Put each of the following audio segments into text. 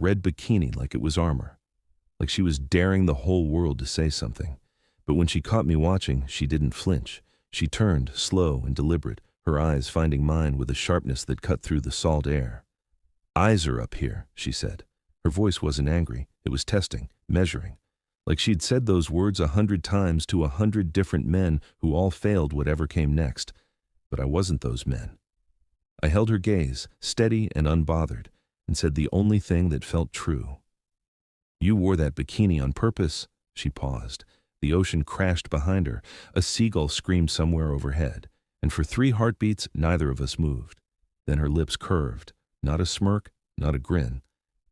red bikini like it was armor, like she was daring the whole world to say something. But when she caught me watching, she didn't flinch. She turned, slow and deliberate, her eyes finding mine with a sharpness that cut through the salt air. "Eyes are up here," she said. Her voice wasn't angry, it was testing, measuring. Like she'd said those words 100 times to 100 different men who all failed whatever came next. But I wasn't those men. I held her gaze, steady and unbothered, and said the only thing that felt true. "You wore that bikini on purpose." She paused. The ocean crashed behind her. A seagull screamed somewhere overhead. And for 3 heartbeats, neither of us moved. Then her lips curved. Not a smirk, not a grin,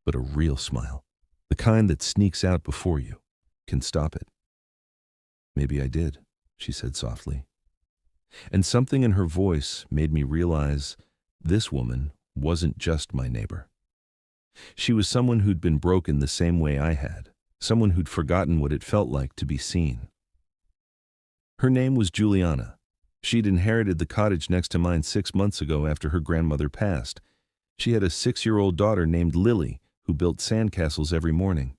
but a real smile. The kind that sneaks out before you can stop it. "Maybe I did," she said softly. And something in her voice made me realize this woman wasn't just my neighbor. She was someone who'd been broken the same way I had, someone who'd forgotten what it felt like to be seen. Her name was Juliana. She'd inherited the cottage next to mine 6 months ago after her grandmother passed. She had a 6-year-old daughter named Lily who built sandcastles every morning.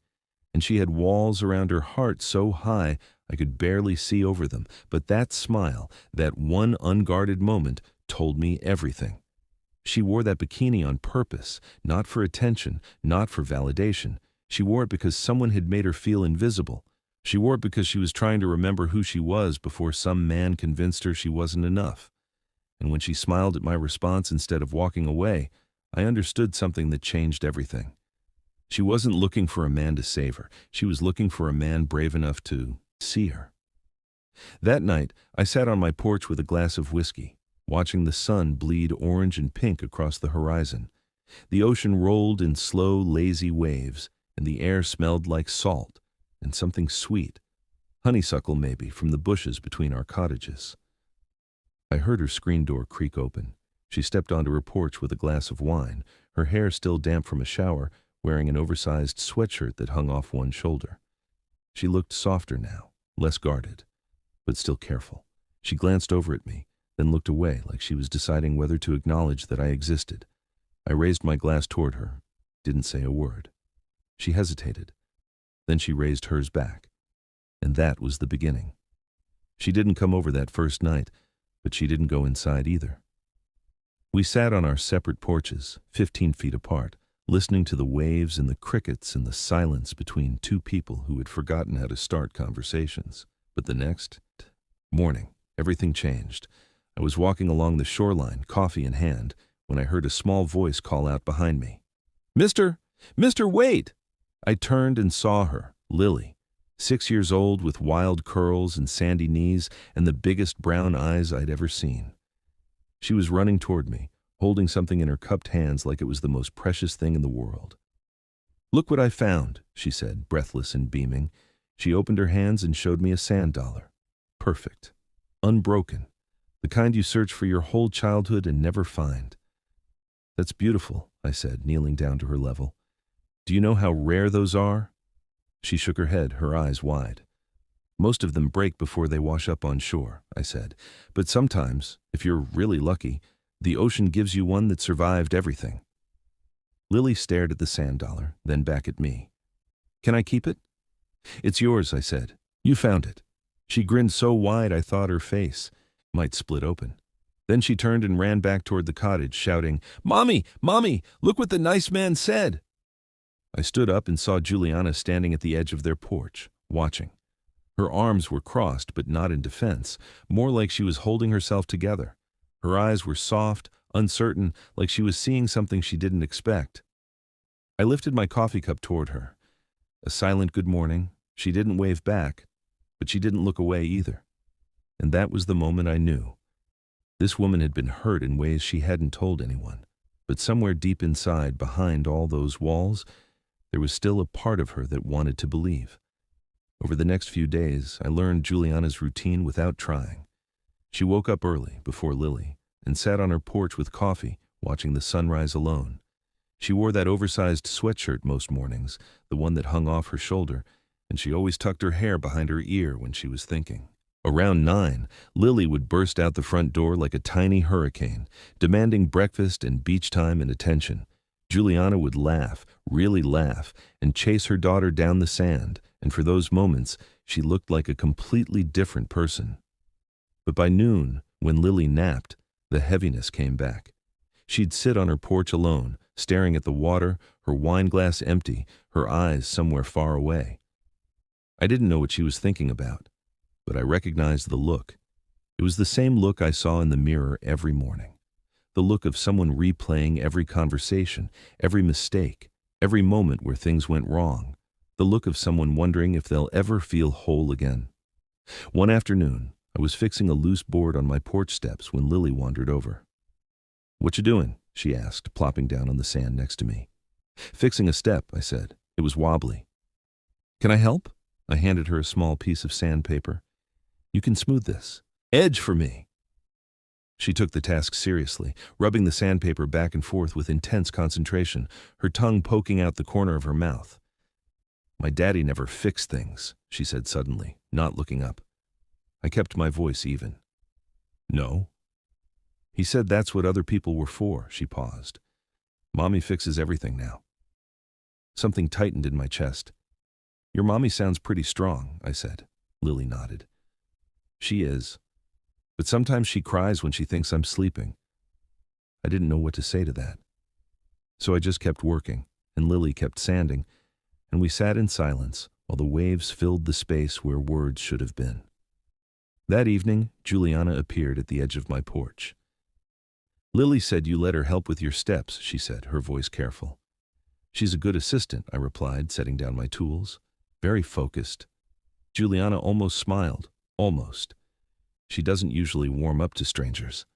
And she had walls around her heart so high I could barely see over them. But that smile, that one unguarded moment, told me everything. She wore that bikini on purpose, not for attention, not for validation. She wore it because someone had made her feel invisible. She wore it because she was trying to remember who she was before some man convinced her she wasn't enough. And when she smiled at my response instead of walking away, I understood something that changed everything. She wasn't looking for a man to save her. She was looking for a man brave enough to see her. That night, I sat on my porch with a glass of whiskey, watching the sun bleed orange and pink across the horizon. The ocean rolled in slow, lazy waves, and the air smelled like salt and something sweet, honeysuckle maybe, from the bushes between our cottages. I heard her screen door creak open. She stepped onto her porch with a glass of wine, her hair still damp from a shower, wearing an oversized sweatshirt that hung off one shoulder. She looked softer now, less guarded, but still careful. She glanced over at me, then looked away like she was deciding whether to acknowledge that I existed. I raised my glass toward her, didn't say a word. She hesitated. Then she raised hers back. And that was the beginning. She didn't come over that first night, but she didn't go inside either. We sat on our separate porches, 15 feet apart, listening to the waves and the crickets and the silence between two people who had forgotten how to start conversations. But the next morning, everything changed. I was walking along the shoreline, coffee in hand, when I heard a small voice call out behind me. Mister, wait!" I turned and saw her, Lily, 6 years old with wild curls and sandy knees and the biggest brown eyes I'd ever seen. She was running toward me, holding something in her cupped hands like it was the most precious thing in the world. "Look what I found," she said, breathless and beaming. She opened her hands and showed me a sand dollar. Perfect. Unbroken. The kind you search for your whole childhood and never find. "That's beautiful," I said, kneeling down to her level. "Do you know how rare those are?" She shook her head, her eyes wide. "Most of them break before they wash up on shore," I said. "But sometimes, if you're really lucky, the ocean gives you one that survived everything." Lily stared at the sand dollar, then back at me. "Can I keep it?" "It's yours," I said. "You found it." She grinned so wide I thought her face might split open. Then she turned and ran back toward the cottage, shouting, "Mommy, Mommy, look what the nice man said." I stood up and saw Juliana standing at the edge of their porch, watching. Her arms were crossed, but not in defense, more like she was holding herself together. Her eyes were soft, uncertain, like she was seeing something she didn't expect. I lifted my coffee cup toward her. A silent good morning. She didn't wave back, but she didn't look away either. And that was the moment I knew. This woman had been hurt in ways she hadn't told anyone. But somewhere deep inside, behind all those walls, there was still a part of her that wanted to believe. Over the next few days, I learned Juliana's routine without trying. She woke up early, before Lily, and sat on her porch with coffee, watching the sunrise alone. She wore that oversized sweatshirt most mornings, the one that hung off her shoulder, and she always tucked her hair behind her ear when she was thinking. Around 9, Lily would burst out the front door like a tiny hurricane, demanding breakfast and beach time and attention. Juliana would laugh, really laugh, and chase her daughter down the sand, and for those moments, she looked like a completely different person. But by noon, when Lily napped, the heaviness came back. She'd sit on her porch alone, staring at the water, her wine glass empty, her eyes somewhere far away. I didn't know what she was thinking about, but I recognized the look. It was the same look I saw in the mirror every morning. The look of someone replaying every conversation, every mistake, every moment where things went wrong. The look of someone wondering if they'll ever feel whole again. One afternoon, I was fixing a loose board on my porch steps when Lily wandered over. "What you doing?" she asked, plopping down on the sand next to me. "Fixing a step," I said. It was wobbly. "Can I help?" I handed her a small piece of sandpaper. "You can smooth this. Edge for me." She took the task seriously, rubbing the sandpaper back and forth with intense concentration, her tongue poking out the corner of her mouth. "My daddy never fixed things," she said suddenly, not looking up. I kept my voice even. "No." "He said that's what other people were for," she paused. "Mommy fixes everything now." Something tightened in my chest. "Your mommy sounds pretty strong," I said. Lily nodded. "She is. But sometimes she cries when she thinks I'm sleeping." I didn't know what to say to that. So I just kept working, and Lily kept sanding, and we sat in silence while the waves filled the space where words should have been. That evening, Juliana appeared at the edge of my porch. "Lily said you let her help with your steps," she said, her voice careful. "She's a good assistant," I replied, setting down my tools. "Very focused." Juliana almost smiled. Almost. She doesn't usually warm up to strangers.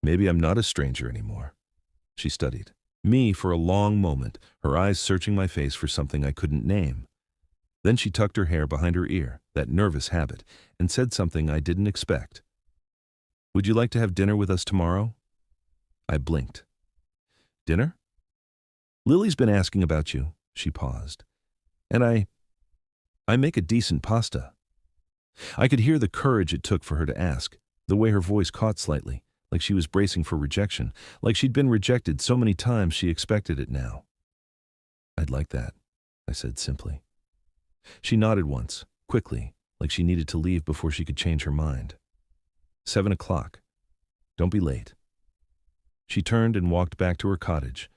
"Maybe I'm not a stranger anymore." She studied me for a long moment, her eyes searching my face for something I couldn't name. Then she tucked her hair behind her ear, that nervous habit, and said something I didn't expect. "Would you like to have dinner with us tomorrow?" I blinked. "Dinner?" "Lily's been asking about you." She paused. "And I make a decent pasta." I could hear the courage it took for her to ask, the way her voice caught slightly, like she was bracing for rejection, like she'd been rejected so many times she expected it now. "I'd like that," I said simply. She nodded once, quickly, like she needed to leave before she could change her mind. 7 o'clock. Don't be late." She turned and walked back to her cottage,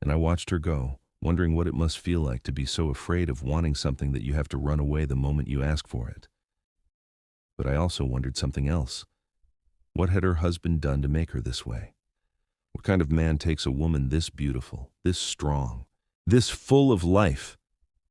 and I watched her go, wondering what it must feel like to be so afraid of wanting something that you have to run away the moment you ask for it. But I also wondered something else. What had her husband done to make her this way? What kind of man takes a woman this beautiful, this strong, this full of life,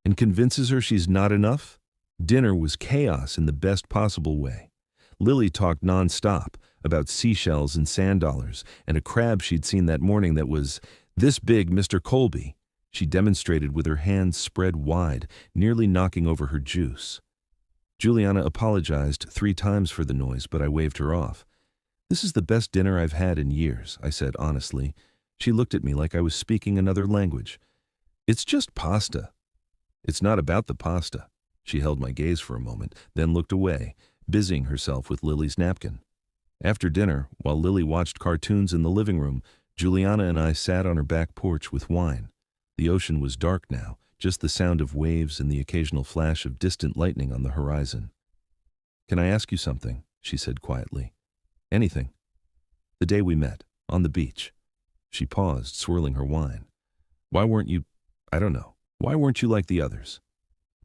and convinces her she's not enough? Dinner was chaos in the best possible way. Lily talked nonstop about seashells and sand dollars and a crab she'd seen that morning that was this big, Mr. Colby. She demonstrated with her hands spread wide, nearly knocking over her juice. Juliana apologized 3 times for the noise, but I waved her off. "This is the best dinner I've had in years," I said honestly. She looked at me like I was speaking another language. "It's just pasta." "It's not about the pasta." She held my gaze for a moment, then looked away, busying herself with Lily's napkin. After dinner, while Lily watched cartoons in the living room, Juliana and I sat on her back porch with wine. The ocean was dark now, just the sound of waves and the occasional flash of distant lightning on the horizon. "Can I ask you something?" she said quietly. "Anything." "The day we met, on the beach." She paused, swirling her wine. "Why weren't you, I don't know, why weren't you like the others?"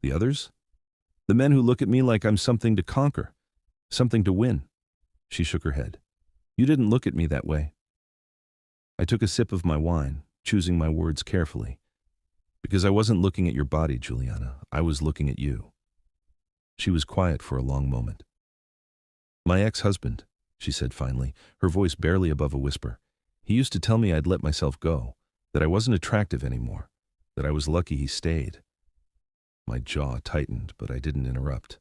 "The others?" "The men who look at me like I'm something to conquer, something to win." She shook her head. "You didn't look at me that way." I took a sip of my wine, choosing my words carefully. "Because I wasn't looking at your body, Juliana. I was looking at you." She was quiet for a long moment. "My ex-husband," she said finally, her voice barely above a whisper. "He used to tell me I'd let myself go, that I wasn't attractive anymore, that I was lucky he stayed." My jaw tightened, but I didn't interrupt.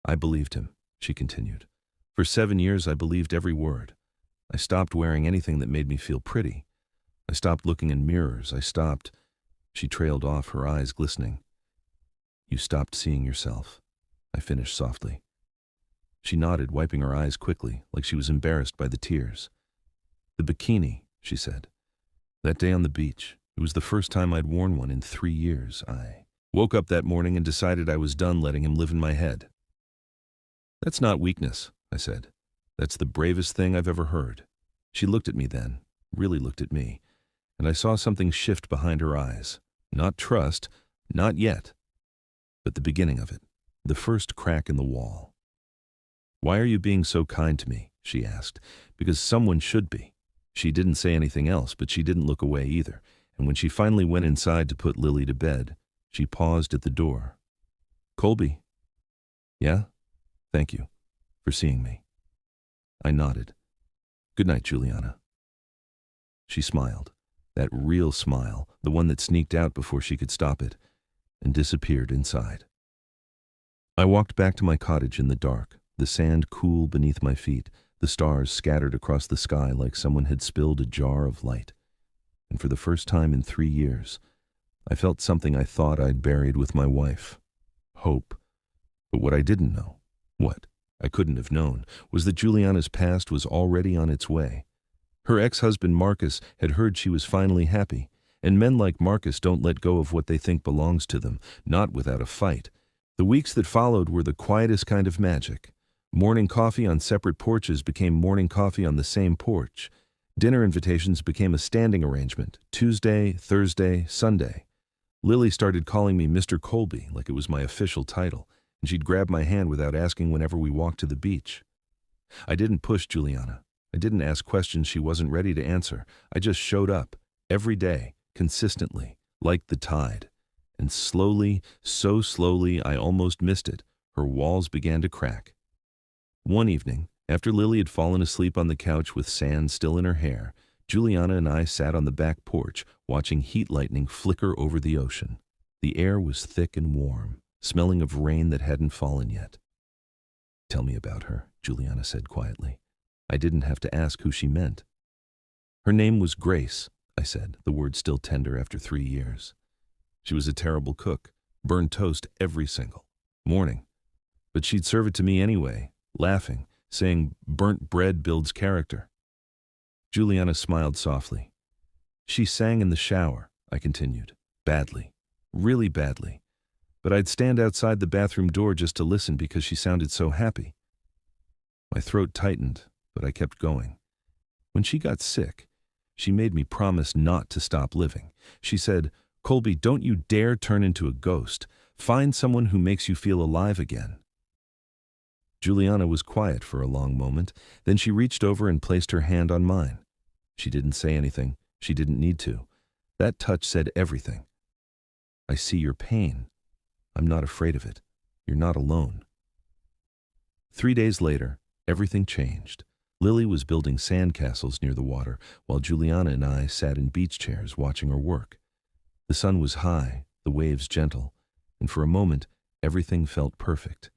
"I believed him," she continued. "For 7 years I believed every word. I stopped wearing anything that made me feel pretty. I stopped looking in mirrors. I stopped..." She trailed off, her eyes glistening. "You stopped seeing yourself," I finished softly. She nodded, wiping her eyes quickly, like she was embarrassed by the tears. "The bikini," she said. "That day on the beach, It was the first time I'd worn one in 3 years. I woke up that morning and decided I was done letting him live in my head. "That's not weakness," I said. "That's the bravest thing I've ever heard." She looked at me then, really looked at me, and I saw something shift behind her eyes. Not trust, not yet, but the beginning of it, the first crack in the wall. "Why are you being so kind to me?" she asked. "Because someone should be." She didn't say anything else, but she didn't look away either, and when she finally went inside to put Lily to bed, she paused at the door. "Colby?" "Yeah? Thank you for seeing me." I nodded. "Good night, Juliana." She smiled, that real smile, the one that sneaked out before she could stop it, and disappeared inside. I walked back to my cottage in the dark, the sand cool beneath my feet, the stars scattered across the sky like someone had spilled a jar of light. And for the first time in 3 years, I felt something I thought I'd buried with my wife. Hope. But what I didn't know, what I couldn't have known, was that Juliana's past was already on its way. Her ex-husband Marcus had heard she was finally happy, and men like Marcus don't let go of what they think belongs to them, not without a fight. The weeks that followed were the quietest kind of magic. Morning coffee on separate porches became morning coffee on the same porch. Dinner invitations became a standing arrangement, Tuesday, Thursday, Sunday. Lily started calling me Mr. Colby like it was my official title, and she'd grab my hand without asking whenever we walked to the beach. I didn't push Juliana. I didn't ask questions she wasn't ready to answer. I just showed up, every day, consistently, like the tide. And slowly, so slowly I almost missed it, her walls began to crack. One evening, after Lily had fallen asleep on the couch with sand still in her hair, Juliana and I sat on the back porch, watching heat lightning flicker over the ocean. The air was thick and warm, smelling of rain that hadn't fallen yet. "Tell me about her," Juliana said quietly. I didn't have to ask who she meant. "Her name was Grace," I said, the word still tender after 3 years. "She was a terrible cook, burned toast every single morning. But she'd serve it to me anyway, laughing, saying burnt bread builds character." Juliana smiled softly. "She sang in the shower," I continued, "badly, really badly. But I'd stand outside the bathroom door just to listen because she sounded so happy." My throat tightened, but I kept going. "When she got sick, she made me promise not to stop living. She said, 'Colby, don't you dare turn into a ghost. Find someone who makes you feel alive again.'" Juliana was quiet for a long moment, then she reached over and placed her hand on mine. She didn't say anything. She didn't need to. That touch said everything. "I see your pain. I'm not afraid of it. You're not alone." 3 days later, everything changed. Lily was building sandcastles near the water, while Juliana and I sat in beach chairs watching her work. The sun was high, the waves gentle, and for a moment, everything felt perfect.